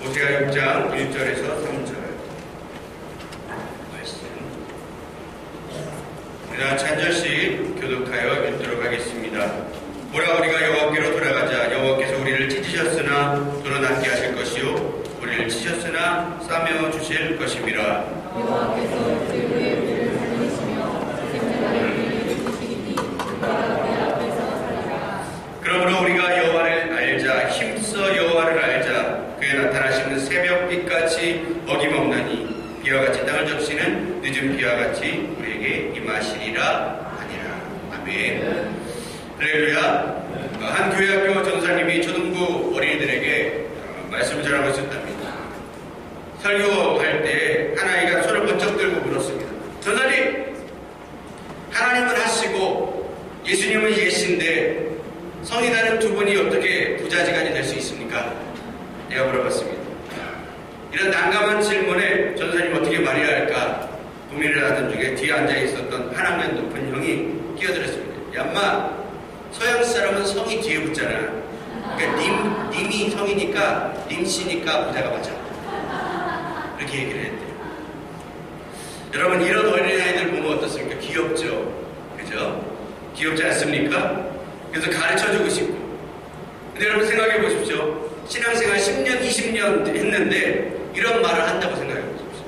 호세아 6장 1절에서 3절 말씀. 우리가 한 절씩 교독하여 읽도록 하겠습니다. 보라, 우리가 여호와께로 돌아가자. 여호와께서 우리를 찢으셨으나 도는 않게 하실 것이요, 우리를 치셨으나 싸매어 주실 것임이라. 여호와께서 우리를 살리시며 생명의 길을 주시리니 그가 내 앞에서 살리라. 그러므로 우리가 여호와를 알자. 힘써 여호와를 알자. 그의 나타나시는 새벽빛같이 어김없나니 비와 같이 땅을 적시는 늦은 비와 같이 우리에게 임하시리라 하니라. 아멘. 할렐루야. 한 교회학교 전사님이 초등부 어린이들에게 말씀을 전하고 있었답니다. 설교할 때 한 아이가 손을 번쩍 들고 물었습니다. 전사님, 하나님은 하시고 예수님은 예신데 성이 다른 두 분이 어떻게 부자지간이 될 수 있습니까? 내가 물어봤습니다. 이런 난감한 질문에 전사님 어떻게 말해야 할까 고민을 하던 중에 뒤에 앉아 있었던 한 학년 높은 형이 끼어들었습니다. 얌마, 서양 사람은 성이 뒤에 붙잖아. 그러니까 님이 성이니까 님씨니까 부자가 맞아. 이렇게 얘기를 했대요. 여러분, 이런 어린아이들 보면 어떻습니까? 귀엽죠? 그죠? 귀엽지 않습니까? 그래서 가르쳐주고 싶고. 근데 여러분 생각해 보십시오. 신앙생활 10년, 20년 했는데 이런 말을 한다고 생각해 보십시오.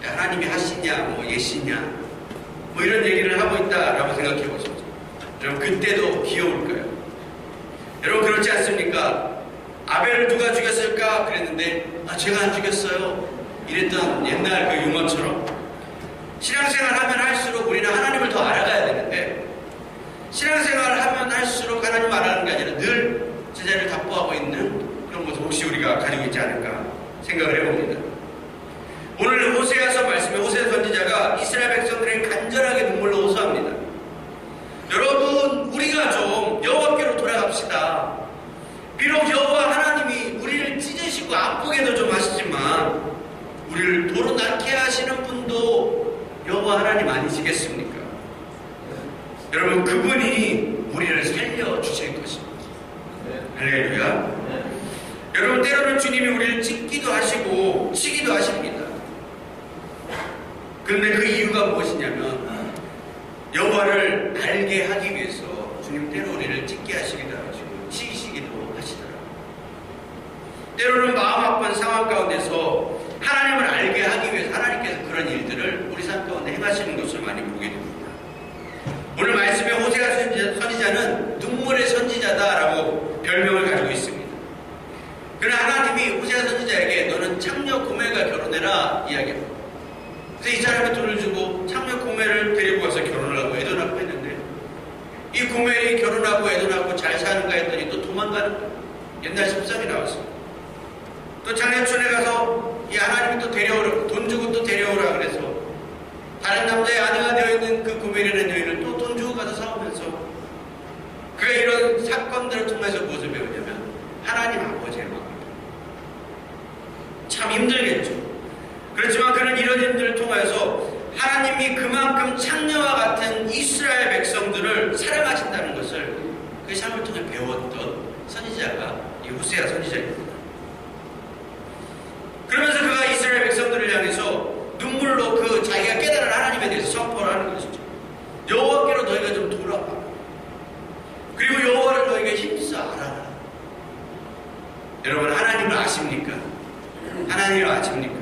하나님이 하시냐, 뭐 예시냐, 뭐 이런 얘기를 하고 있다라고 생각해 보십시오. 여러분, 그때도 귀여울까요? 여러분, 그렇지 않습니까? 아벨을 누가 죽였을까? 그랬는데 제가 안 죽였어요. 이랬던 옛날 그 유머처럼 신앙생활 하면 할수록 우리는 하나님을 더 알아가야 되는데, 신앙생활을 하면 할수록 하나님 알아가는 게 아니라 늘 제자리를 답보하고 있는 그런 모습 혹시 우리가 가지고 있지 않을까 생각을 해봅니다. 오늘 호세아서 말씀에 호세아 선지자가 이스라엘 백성들에게 간절하게 눈물로 호소합니다. 여러분, 우리가 좀 여호와께로 돌아갑시다. 비록 여호와 하나님이 우리를 찢으시고 아프게도 좀 하시지만 우리를 도로 낳게 하시는 분도 여호와 하나님 아니시겠습니까? 여러분, 그분이 우리를 살려주실 것입니다. 할렐루야. 여러분, 때로는 주님이 우리를 찢기도 하시고 치기도 하십니다. 그런데 그 이유가 무엇이냐면 여호와를 알게 하기 위해서 주님 때로 우리를 찢게 하시기도 하시고 치시기도 하시더라고요. 때로는 마음 아픈 상황 가운데서 하나님을 알게 하기 위해서 하나님께서 그런 일들을 우리 삶 가운데 행하시는 것을 많이 보게 됩니다. 오늘 말씀에 호세아 선지자는 눈물의 선지자다라고 별명을 가지고 있습니다. 그러나 하나님이 호세아 선지자에게 너는 창녀 구매가 결혼해라 이야기합니다. 그래서 이 사람이 돈을 주고 창녀 구매를 데리고 가서 결혼을 하고 애도나고 했는데, 이 구매이 결혼하고 애도나고 잘 사는가 했더니 또 도망가는 거예요. 옛날 습성이 나왔습니다. 또 장례촌에 가서 이 하나님이 또 데려오라고 돈 주고 또 데려오라 그래서 다른 남자의 아내가 되어있는 그 구매라는 여인을 또 돈 주고 가서 싸우면서, 그가 이런 사건들을 통해서 무엇을 배우냐면 하나님 아버지의 마음. 참 힘들겠죠. 그렇지만 그는 이런 일들을 통해서 하나님이 그만큼 창녀와 같은 이스라엘 백성들을 사랑하신다는 것을 그 삶을 통해 배웠던 선지자가 이 호세아 선지자입니다. 그러면서 그가 이스라엘 백성들을 향해서 눈물로 그 자기가 깨달은 하나님에 대해서 선포를 하는 것이죠. 여호와께로 너희가 좀 돌아와. 그리고 여호와를 너희가 힘써 알아라. 여러분, 하나님을 아십니까? 하나님을 아십니까?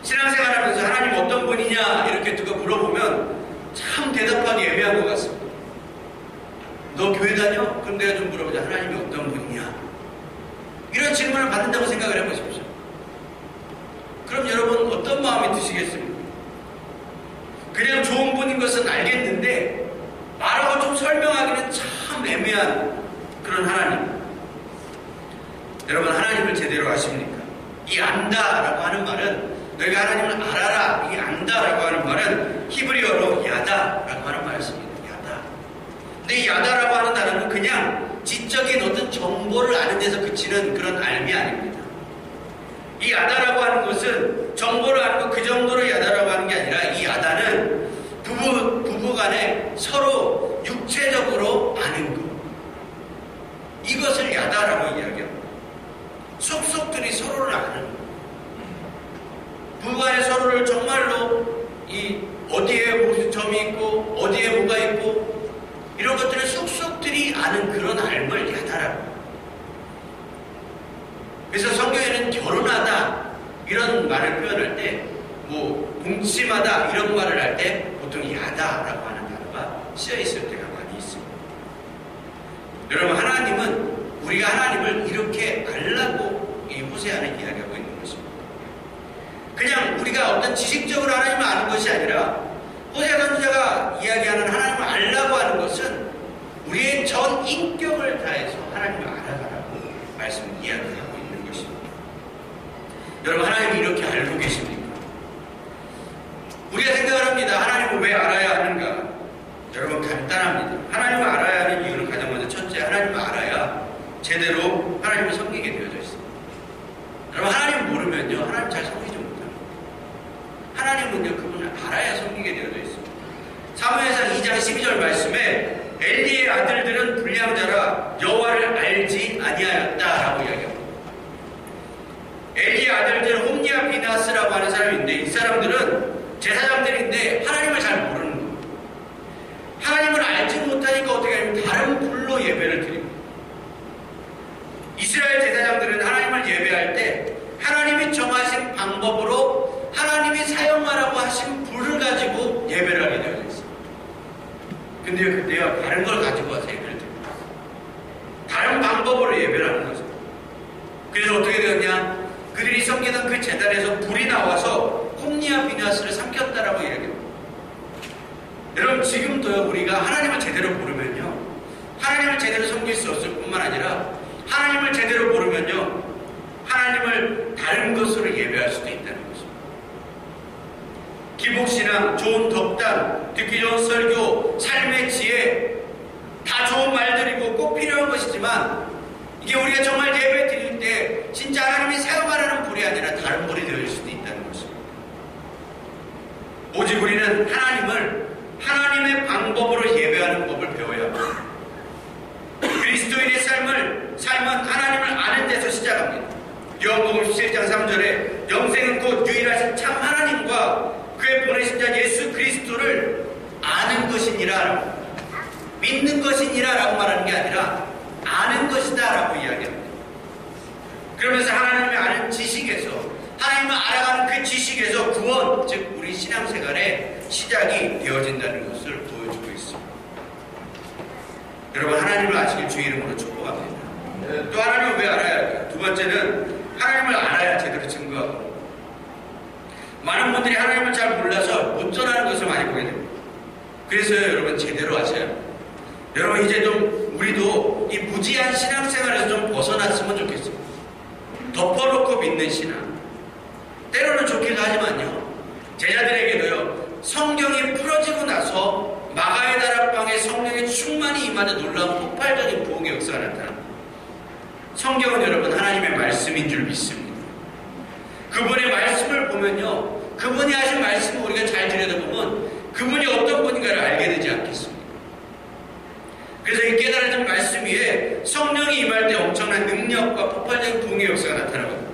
신앙생활하면서 하나님 어떤 분이냐 이렇게 누가 물어보면 참 대답하기 애매한 것 같습니다. 너 교회 다녀? 그럼 내가 좀 물어보자. 하나님이 어떤 분이냐? 이런 질문을 받는다고 생각을 해보십시오. 그럼 여러분 어떤 마음이 드시겠습니까? 그냥 좋은 분인 것은 알겠는데 말하고 좀 설명하기는 참 애매한 그런 하나님. 여러분, 하나님을 제대로 아십니까? 이 안다라고 하는 말은, 너희가 하나님을 알아라, 이게 안다라고 하는 말은 히브리어로 야다라고 하는 말을 씁니다. 야다. 근데 이 야다라고 하는 단어는 그냥 지적인 어떤 정보를 아는 데서 그치는 그런 알미 아닙니다. 이 야다라고 하는 것은 정보를 아는 것 그 정도로 야다라고 하는 게 아니라, 이 야다는 부부 간에 서로 육체적으로 아는 것, 이것을 야다라고 이야기합니다. 속속들이 서로를 부부 간에 서로를 정말로 어디에 무슨 점이 있고 어디에 뭐가 있고 이런 것들을 쏙쏙들이 아는 그런 알을 야다라고. 그래서 성경에는 결혼하다 이런 말을 표현할 때 뭐 동침하다 이런 말을 할 때 보통 야다라고 하는 단어가 쓰여 있을 때가 많이 있습니다. 여러분, 하나님은 우리가 하나님을 이렇게 알라고 이 호세아는 이야기하고 있는 것입니다. 그냥 우리가 어떤 지식적으로 하나님을 아는 것이 아니라 호세아 선지자가 이야기하는 하나님을 알라고 하는 것은 우리의 전 인격을 다해서 하나님을 알아가라고 말씀을 이야기하고 있는 것입니다. 여러분, 하나님이 이렇게 알고 계십니까? 우리가 생각을 합니다. 하나님을 왜 알아야 하는가? 여러분, 간단합니다. 하나님을 알아야 하는 이유는 가장 먼저 첫째, 하나님을 알아야 제대로 하나님을 섬기게 되어져 있습니다. 여러분, 하나님 모르면요, 하나님 잘 섬기지 못합니다. 하나님은요, 그분을 알아야 섬기게 되어져 있습니다. 사무엘상 2장 12절 말씀에 엘리의 아들들은 불량자라 여호와를 알지 아니하였다라고 이야기합니다. 엘리의 아들들은 홈니와 비나스라고 하는 사람인데, 이 사람들은 제사장들인데 하나님을 잘 모르는 거예요. 하나님을 알지 못하니까 어떻게 하냐면 다른 불로 예배를 드립니다. 이스라엘 제사장들은 하나님을 예배할 때 하나님이 정하신 방법으로 하나님이 사용하라고 하신 불을 가지고 예배를 하게 되어 있습니다. 근데 그때요, 다른 걸 가지고 와서 예배를 드립니다. 다른 방법으로 예배를 하는 거죠. 그래서 어떻게 되었냐? 그들이 섬기던 그 제단에서 불이 나와서 홈니와 비나스를 삼켰다라고 이야기합니다. 여러분, 지금도요, 우리가 하나님을 제대로 모르면요, 하나님을 제대로 섬길 수 없을 뿐만 아니라 하나님을 제대로 모르면요, 하나님을 다른 것으로 예배할 수도 있다는 것입니다. 기복신앙, 좋은 덕담, 듣기 좋은 설교, 삶의 지혜, 다 좋은 말들이고 꼭 필요한 것이지만 이게 우리가 정말 예배 드릴 때 진짜 하나님이 사용하라는 불이 아니라 다른 불이 되어질 수도 있다는 것입니다. 오직 우리는 하나님을 하나님의 방법으로 예배하는 법을 배워야 합니다. 그리스도인의 삶은 하나님을 아는 데서 시작합니다. 요한복음 17장 3절에 영생은 곧 유일하신 참 하나님과 그의 보내신 자 예수 그리스도를 아는 것이니라, 믿는 것이니라 라고 말하는 게 아니라 아는 것이다 라고 이야기합니다. 그러면서 하나님을 아는 지식에서, 하나님을 알아가는 그 지식에서 구원, 즉 우리 신앙생활의 시작이 되어진다는 것을 보여주고 있습니다. 여러분, 하나님을 아시길 주의 이름으로 축복합니다. 또 하나님을 왜 알아야 할까요? 두 번째는 하나님을 알아야 제대로 증거하고, 많은 분들이 하나님을 잘 몰라서 못 전하는 것을 많이 보게 됩니다. 그래서 여러분, 제대로 아셔야 합니다. 여러분, 이제 좀 우리도 이 무지한 신앙생활에서 좀 벗어났으면 좋겠습니다. 덮어놓고 믿는 신앙, 때로는 좋기도 하지만요, 제자들에게도요, 성경이 풀어지고 나서 마가의 다락방에 성령의 충만이 임하는 놀라운 폭발적인 부흥의 역사가 나타납니다. 성경은 여러분 하나님의 말씀인 줄 믿습니다. 그분의 말씀을 보면요, 그분이 하신 말씀을 우리가 잘 들여다보면 그분이 어떤 분인가를 알게 되지 않겠습니까? 그래서 이 깨달아진 말씀 위에 성령이 임할 때 엄청난 능력과 폭발적인 부흥의 역사가 나타나거든요.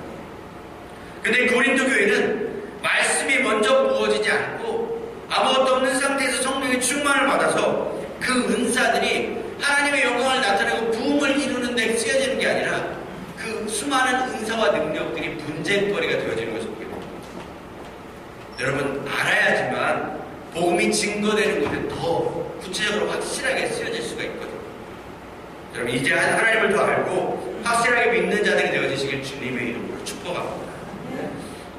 근데 고린도 교회는 말씀이 먼저 부어지지 않고 아무것도 없는 상태에서 성령의 충만을 받아서 그 은사들이 하나님의 영광을 나타내고 부흥을 이루는 데 쓰여지는 게 아니라 그 수많은 은사와 능력들이 분쟁거리가 되어지는 것을 보게 됩니다. 여러분, 알아야지만 복음이 증거되는 것에 더 구체적으로 확실하게 쓰여질 수가 있거든요. 여러분, 이제 하나님을 더 알고 확실하게 믿는 자들이 되어지시길 주님의 이름으로 축복합니다.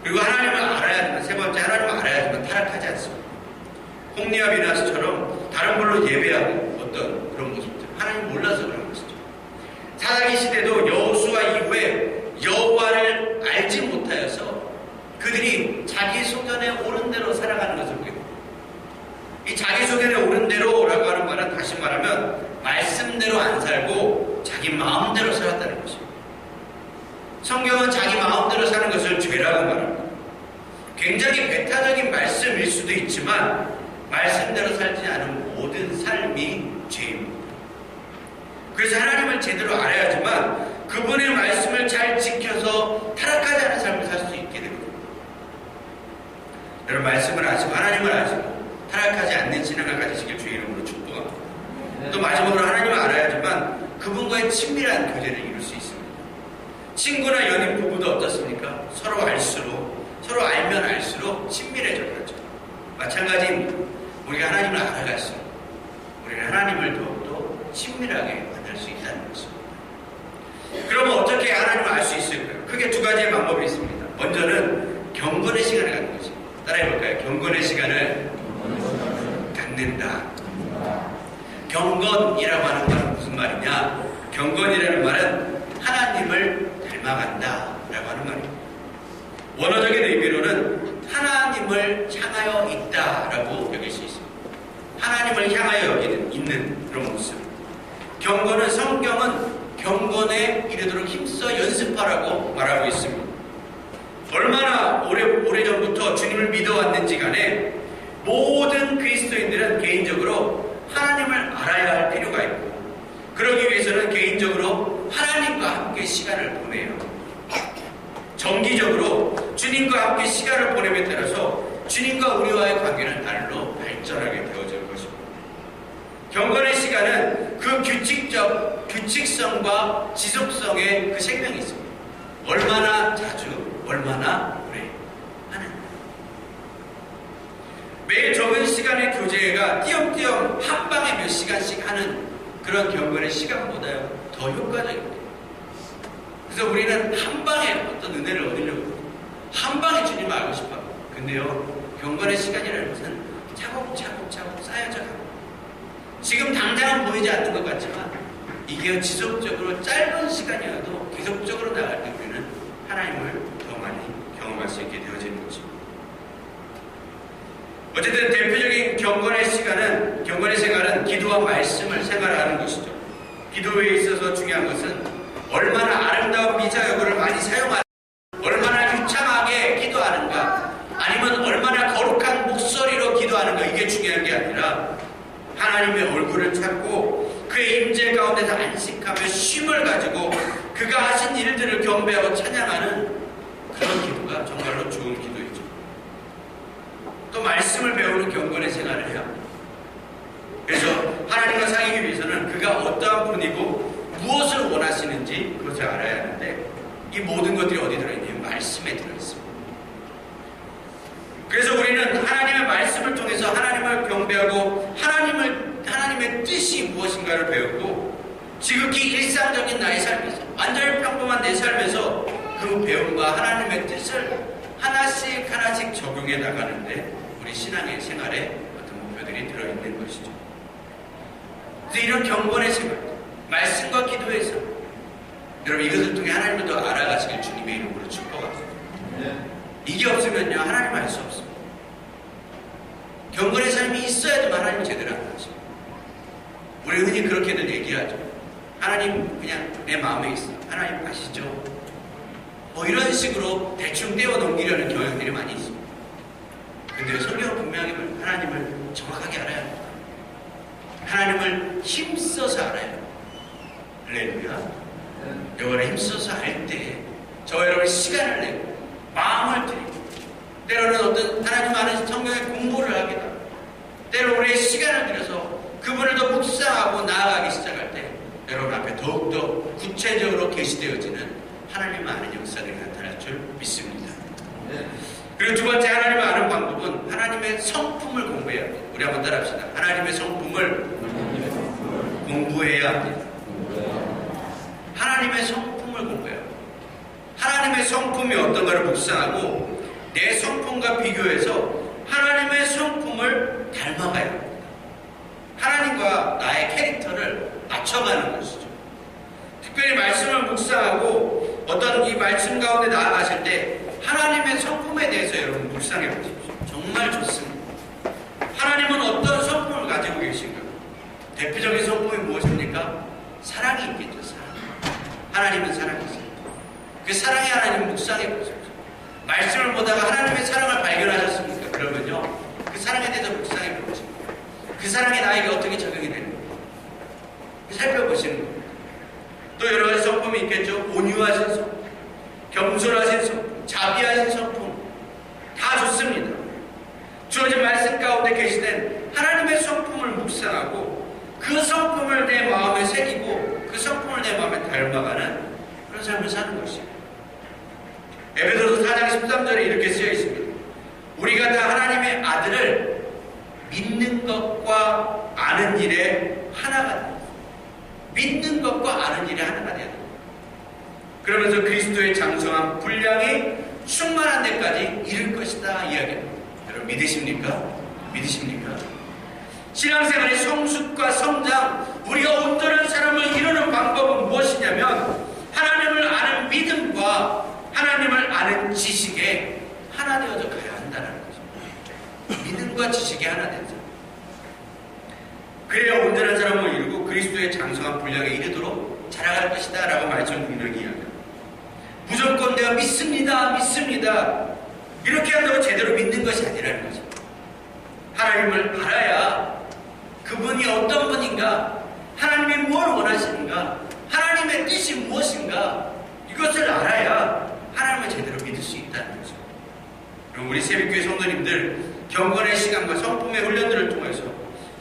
그리고 하나님을 알아야지만, 세 번째, 하나님을 알아야지만 타락하지 않습니다. 홈니와 비나스처럼 다른 걸로 예배하고 어떤 그런 모습들, 하나님 몰라서 그런 것이죠. 사사기 시대도 여호수아 이후에 여호와를 알지 못하여서 그들이 자기 소견에 오른 대로 살아가는 것을 보게 됩니다. 이 자기 소견에 오른 대로라고 하는 말은 다시 말하면 말씀대로 안 살고 자기 마음대로 살았다는 것입니다. 성경은 자기 마음대로 사는 것을 죄라고 말합니다. 굉장히 배타적인 말씀일 수도 있지만 말씀대로 살지 않은 모든 삶이 죄입니다. 그래서 하나님을 제대로 알아야지만 그분의 말씀을 잘 지켜서 타락하지 않은 삶을 살 수 있게 됩니다. 말씀을 아시고 하나님을 아시고 타락하지 않는 신앙을 가지시길 주의 이름으로 축복합니다. 또 마지막으로 하나님을 알아야지만 그분과의 친밀한 교제를 이룰 수 있습니다. 친구나 연인 부부도 어떻습니까? 서로 알면 알수록 친밀해져야죠. 마찬가지입니다. 우리가 하나님을 알아갈수록 우리는 하나님을 더욱더 친밀하게 만날 수 있다는 것입니다. 그러면 어떻게 하나님을 알 수 있을까요? 크게 두 가지의 방법이 있습니다. 먼저는 경건의 시간을 갖는 것입니다. 따라해볼까요? 경건의 시간을 갖는다. 경건이라고 하는 말은 무슨 말이냐? 경건이라는 말은 하나님을 닮아간다 라고 하는 말입니다. 원어적인 의미로는 하나님을 향하여 있다라고 여길 수 있습니다. 하나님을 향하여 있는 그런 모습. 경건은 성경은 경건에 이르도록 힘써 연습하라고 말하고 있습니다. 얼마나 오래전부터 주님을 믿어왔는지 간에 모든 그리스도인들은 개인적으로 하나님을 알아야 할 필요가 있고 그러기 위해서는 개인적으로 하나님과 함께 시간을 보내요. 정기적으로 주님과 함께 시간을 보냄에 따라서 주님과 우리와의 관계는 날로 발전하게 되어질 것입니다. 경건의 시간은 그 규칙성과 지속성의 그 생명이 있습니다. 얼마나 자주, 얼마나 오래 하는. 매일 적은 시간의 교제가 띄엄띄엄 한 방에 몇 시간씩 하는 그런 경건의 시간보다 더 효과적입니다. 그래서 우리는 한 방에 어떤 은혜를 얻으려고 한 방에 주님을 알고 싶어요. 근데요, 경건의 시간이라는 것은 차곡차곡 쌓여져 가고 지금 당장은 보이지 않는 것 같지만 이게 지속적으로 짧은 시간이라도 계속적으로 나갈 때 우리는 하나님을 더 많이 경험할 수 있게 되어지는 것입니다. 어쨌든 대표적인 경건의 생활은 기도와 말씀을 생활하는 것이죠. 기도에 있어서 중요한 것은 얼마나 아름다운 미자여구를 많이 사용하는가, 얼마나 유창하게 기도하는가, 아니면 얼마나 거룩한 목소리로 기도하는가, 이게 중요한 게 아니라 하나님의 얼굴을 찾고 그의 임재 가운데서 안식하며 쉼을 가지고 그가 하신 일들을 경배하고 찬양하는 그런 기도가 정말로 좋은 기도이죠. 또 말씀을 배우는 경건의 생활을 해야 합니다. 그래서 하나님과 사귀기 위해서는 그가 어떠한 분이고 무엇을 원하시는지 그것을 알아야 하는데 이 모든 것들이 어디 들어있냐면 말씀에 들어있습니다. 그래서 우리는 하나님의 말씀을 통해서 하나님을 경배하고 하나님의 뜻이 무엇인가를 배우고 지극히 일상적인 나의 삶에서 완전히 평범한 내 삶에서 그 배움과 하나님의 뜻을 하나씩 적용해 나가는데 우리 신앙의 생활에 어떤 목표들이 들어있는 것이죠. 그래서 이런 경건의 생활, 말씀과 기도에서 여러분 이것을 통해 하나님을 더 알아가시길 주님의 이름으로 축복합니다. 이게 없으면요 하나님 알 수 없습니다. 경건의 삶이 있어야지만 하나님 제대로 알아가십니다. 우리 흔히 그렇게들 얘기하죠. 하나님 그냥 내 마음에 있어. 하나님 아시죠? 뭐 이런 식으로 대충 떼어 넘기려는 경향들이 많이 있습니다. 근데 성경은 분명히 하나님을 정확하게 알아야 합니다. 하나님을 힘써서 알아야 합니다. 할렐루야. 여러분을 힘써서 알 때 저와 여러분이 시간을 내고 마음을 들이고 때로는 어떤 하나님 아는 성경의 공부를 하기도 하고 때로 우리의 시간을 들여서 그분을 더 묵상하고 나아가기 시작할 때 여러분 앞에 더욱더 구체적으로 계시되어지는 하나님을 아는 역사들이 나타날 줄 믿습니다. 그리고 두 번째 하나님을 아는 방법은 하나님의 성품을 공부해야 합니다. 우리 한번 따라합시다. 하나님의 성품을 공부해야 합니다. 하나님의 성품을 공부해야 합니다. 하나님의 성품이 어떤가를 묵상하고 내 성품과 비교해서 하나님의 성품을 닮아가야 합니다. 하나님과 나의 캐릭터를 맞춰가는 것이죠. 특별히 말씀을 묵상하고 어떤 이 말씀 가운데 나아가실 때 하나님의 성품에 대해서 여러분 묵상해 보십시오. 정말 좋습니다. 하나님은 어떤 성품을 가지고 계신가? 대표적인 성품이 무엇입니까? 사랑이 있겠죠. 사랑. 하나님은 사랑이 있어요. 그 사랑의 하나님 묵상해 보십시오. 말씀을 보다가 하나님의 사랑을 발견하셨습니까? 그러면요 그 사랑에 대해서 묵상해 보십시오. 그 사랑이 나에게 어떻게 적용이 되는가 살펴보시는 겁니다. 또 여러 가지 성품이 있겠죠. 온유하신 성품, 겸손하신 성품, 자비하신 성품 다 좋습니다. 주어진 말씀 가운데 계시된 하나님의 성품을 묵상하고 그 성품을 내 마음에 새기고 그 성품을 내 마음에 닮아가는 그런 삶을 사는 것이에요. 에베소서 4장 13절에 이렇게 쓰여 있습니다. 우리가 다 하나님의 아들을 믿는 것과 아는 일에 하나가 됩니다. 믿는 것과 아는 일에 하나가 돼야 됩니다. 그러면서 그리스도의 장성한 분량이 충만한 데까지 이를 것이다 이야기합니다. 여러분 믿으십니까? 믿으십니까? 신앙생활의 성숙과 성장, 우리가 온전한 사람을 이루는 방법은 무엇이냐면 하나님을 아는 믿음과 하나님을 아는 지식에 하나 되어져 가야 한다는 거죠. 믿음과 지식에 하나 되죠. 그래야 온전한 사람을 이루고 그리스도의 장성한 분량에 이르도록 자라갈 것이다 라고 말씀 분명히 이야기합니다. 무조건 내가 믿습니다 이렇게 한다고 제대로 믿는 것이 아니라는 거죠. 하나님을 알아야 그분이 어떤 분인가, 하나님이 뭘 원하시는가, 하나님의 뜻이 무엇인가, 이것을 알아야 하나님을 제대로 믿을 수 있다는 거죠. 그럼 우리 새벽교회 성도님들 경건의 시간과 성품의 훈련들을 통해서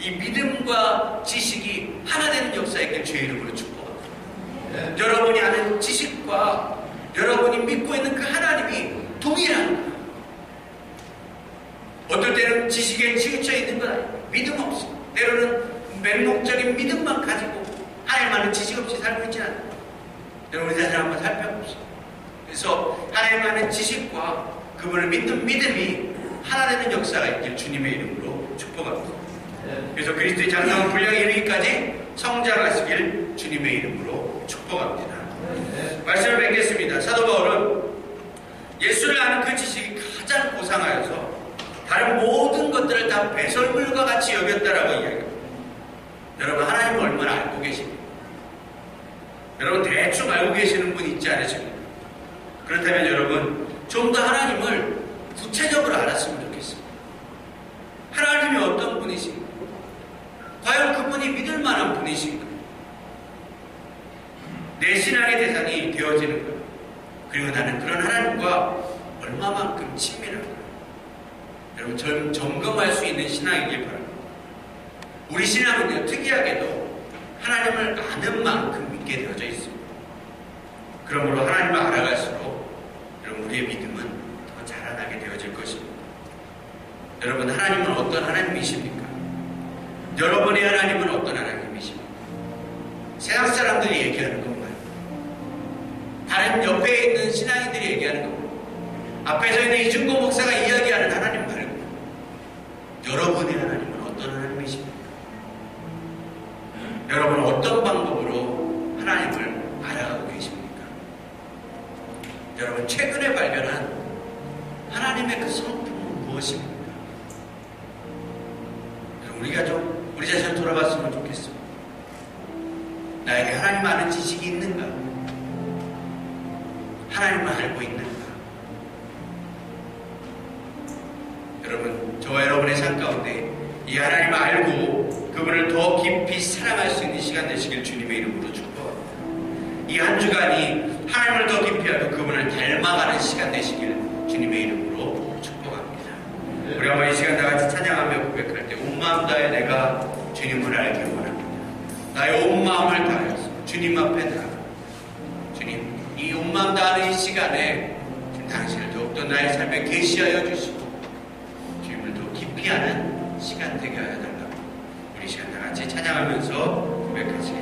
이 믿음과 지식이 하나 되는 역사에 있길 주의 이름으로 축복합니다. 여러분이 아는 지식과 여러분이 믿고 있는 그 하나님이 동일한 거예요. 어떨 때는 지식에 치우쳐 있는 건 아니에요. 믿음 없이, 때로는 맹목적인 믿음만 가지고 하나님 아는 지식 없이 살고 있지 않아요. 여러분 우리 자신을 한번 살펴봅시다. 그래서 하나님 아는 지식과 그분을 믿는 믿음이 하나 되는 역사가 있길 주님의 이름으로 축복합니다. 그래서 그리스도의 장성한 분량에 이르기까지 성장하시길 주님의 이름으로 축복합니다. 말씀을 맺겠습니다. 사도 바울은 예수를 아는 그 지식이 가장 고상하여서 다른 모든 것들을 다 배설물과 같이 여겼다라고 이야기합니다. 여러분 하나님을 얼마나 알고 계십니까? 여러분 대충 알고 계시는 분 있지 않으십니까? 그렇다면 여러분 좀 더 하나님을 구체적으로 알았으면 좋겠습니다. 하나님이 어떤 분이신가? 과연 그분이 믿을 만한 분이신가? 내 신앙의 대상이 되어지는 것. 그리고 나는 그런 하나님과 얼마만큼 친밀한가? 여러분 점검할 수 있는 신앙이길 바랍니다. 우리 신앙은요 특이하게도 하나님을 아는 만큼 믿게 되어져 있습니다. 그러므로 하나님을 알아갈수록 여러분 우리의 믿음은 더 자라나게 되어질 것입니다. 여러분 하나님은 어떤 하나님이십니까? 여러분의 하나님은 어떤 하나님이십니까? 세상 사람들이 얘기하는 건가요? 다른 옆에 있는 신앙인들이 얘기하는 건가요? 앞에 서 있는 이중고 목사가 이야기하는 하나님 말고 여러분의 하나님은 어떤 하나님이십니까? 여러분은 어떤 방법으로 하나님을 알아가고 계십니까? 여러분 최근에 발견한 하나님의 그 성품은 무엇입니까? 우리가 좀 우리 자신을 돌아봤으면 좋겠습니다. 나에게 하나님 아는 지식이 있는가? 하나님을 알고 있는가? 여러분 저와 여러분의 삶 가운데 이 하나님을 알고 그분을 더 깊이 사랑할 수 있는 시간 되시길 주님의 이름으로 축복합니다. 이 한 주간이 하나님을 더 깊이 알고 그분을 닮아가는 시간 되시길 주님의 이름으로 축복합니다. 우리 한번 이 시간 다 같이 찬양하며 고백할 때 온 마음 다해 내가 주님을 알기 원합니다. 나의 온 마음을 다해서 주님 앞에 나가 주님 이 온 마음 다하는 이 시간에 당신을 더욱더 나의 삶에 계시하여 주시고 주님을 더 깊이 아는 시간 되게 하여 달라고 우리 시간 다 같이 찬양하면서 고백하시겠습니다.